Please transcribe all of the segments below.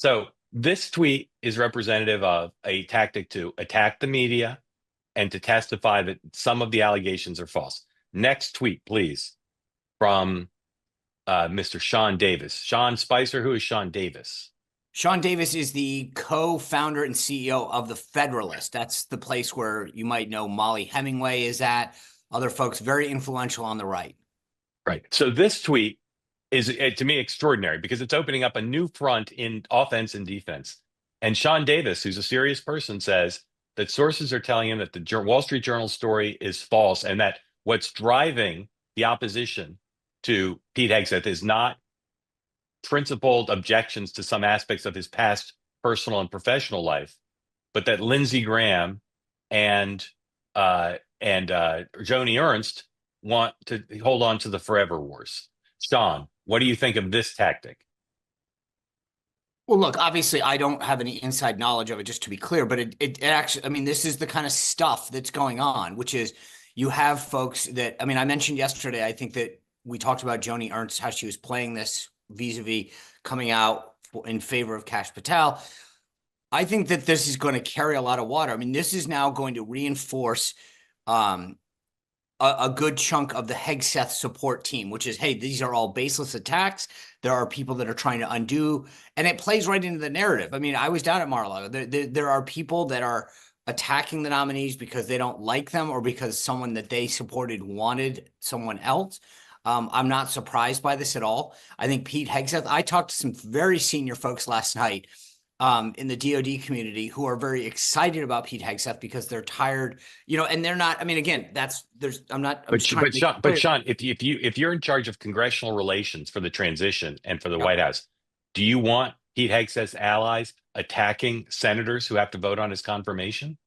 So this tweet is representative of a tactic to attack the media and to testify that some of the allegations are false. Next tweet, please, from Mr. Sean Davis. Sean Spicer, who is Sean Davis? Sean Davis is the co-founder and CEO of the Federalist. That's the place where you might know Molly Hemingway is at, other folks very influential on the right. Right. So this tweet is, to me, extraordinary because it's opening up a new front in offense and defense. And Sean Davis, who's a serious person, says that sources are telling him that the Wall Street Journal story is false and that what's driving the opposition to Pete Hegseth is not principled objections to some aspects of his past personal and professional life, but that Lindsey Graham and Joni Ernst want to hold on to the forever wars. Sean, what do you think of this tactic? Well, look, obviously, I don't have any inside knowledge of it, just to be clear, but it actually, I mean, this is the kind of stuff that's going on, which is you have folks that, I mean, I mentioned yesterday, I think that we talked about Joni Ernst, how she was playing this vis-a-vis coming out in favor of Kash Patel. I think that this is going to carry a lot of water. I mean, this is now going to reinforce a good chunk of the Hegseth support team, which is, hey, these are all baseless attacks. There are people that are trying to undo, and it plays right into the narrative. I mean, I was down at Mar-a-Lago. There are people that are attacking the nominees because they don't like them or because someone that they supported wanted someone else. I'm not surprised by this at all. I think Pete Hegseth, I talked to some very senior folks last night in the DOD community who are very excited about Pete Hegseth because they're tired, and they're not. I mean, again, I'm not. But Sean, if you're in charge of congressional relations for the transition and for the White House, do you want Pete Hegseth's allies attacking senators who have to vote on his confirmation?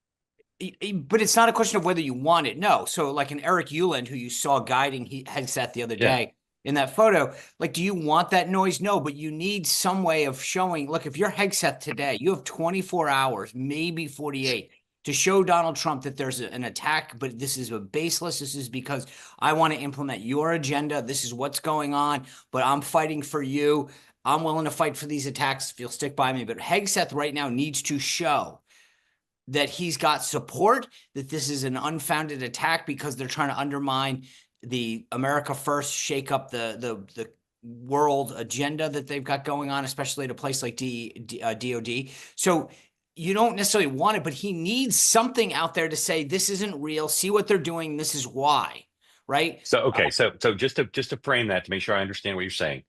But it's not a question of whether you want it. No. So like an Eric Uland, who you saw guiding Hegseth the other day in that photo, like, do you want that noise? No, but you need some way of showing, look, if you're Hegseth today, you have 24 hours, maybe 48, to show Donald Trump that there's an attack, but this is a baseless. This is because I want to implement your agenda. This is what's going on, but I'm fighting for you. I'm willing to fight for these attacks if you'll stick by me. But Hegseth right now needs to show that he's got support, that this is an unfounded attack because they're trying to undermine the America First, shake up the world agenda that they've got going on, especially at a place like DOD. So you don't necessarily want it, but he needs something out there to say, this isn't real. See what they're doing. This is why, right? So, okay. So just to frame that, to make sure I understand what you're saying,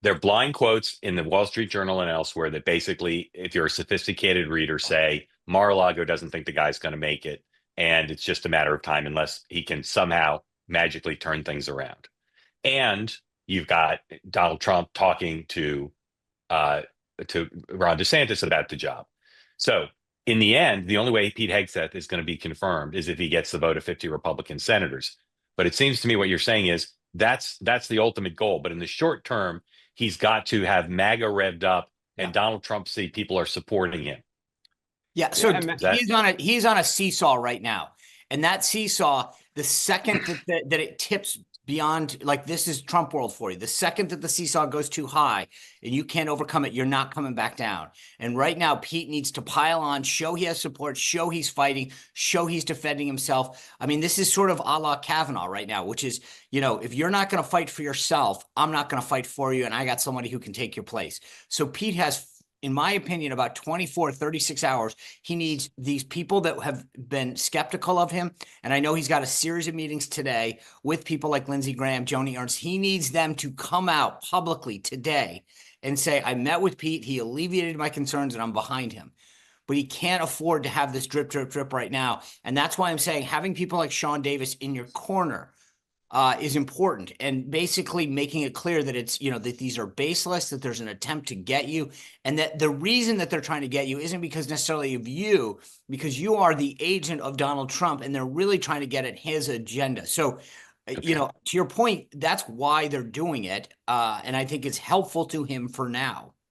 they're blind quotes in the Wall Street Journal and elsewhere that basically, if you're a sophisticated reader, say Mar-a-Lago doesn't think the guy's going to make it, and it's just a matter of time unless he can somehow magically turn things around. And you've got Donald Trump talking to Ron DeSantis about the job. So in the end, the only way Pete Hegseth is going to be confirmed is if he gets the vote of 50 Republican senators. But it seems to me what you're saying is that's the ultimate goal. But in the short term, he's got to have MAGA revved up and Donald Trump see people are supporting him. Yeah, so he's on a seesaw right now. And that seesaw, the second that it tips beyond, like, this is Trump world for you. The second that the seesaw goes too high and you can't overcome it, you're not coming back down. And right now, Pete needs to pile on, show he has support, show he's fighting, show he's defending himself. I mean, this is sort of a la Kavanaugh right now, which is, if you're not going to fight for yourself, I'm not going to fight for you. And I got somebody who can take your place. So Pete has, in my opinion, about 24, 36 hours. He needs these people that have been skeptical of him. And I know he's got a series of meetings today with people like Lindsey Graham, Joni Ernst. He needs them to come out publicly today and say, I met with Pete. He alleviated my concerns and I'm behind him. But he can't afford to have this drip, drip, drip right now. And that's why I'm saying having people like Sean Davis in your corner is important, and basically making it clear that it's, that these are baseless, that there's an attempt to get you, and that the reason that they're trying to get you isn't because necessarily of you, because you are the agent of Donald Trump, and they're really trying to get at his agenda. So, to your point, that's why they're doing it. And I think it's helpful to him for now.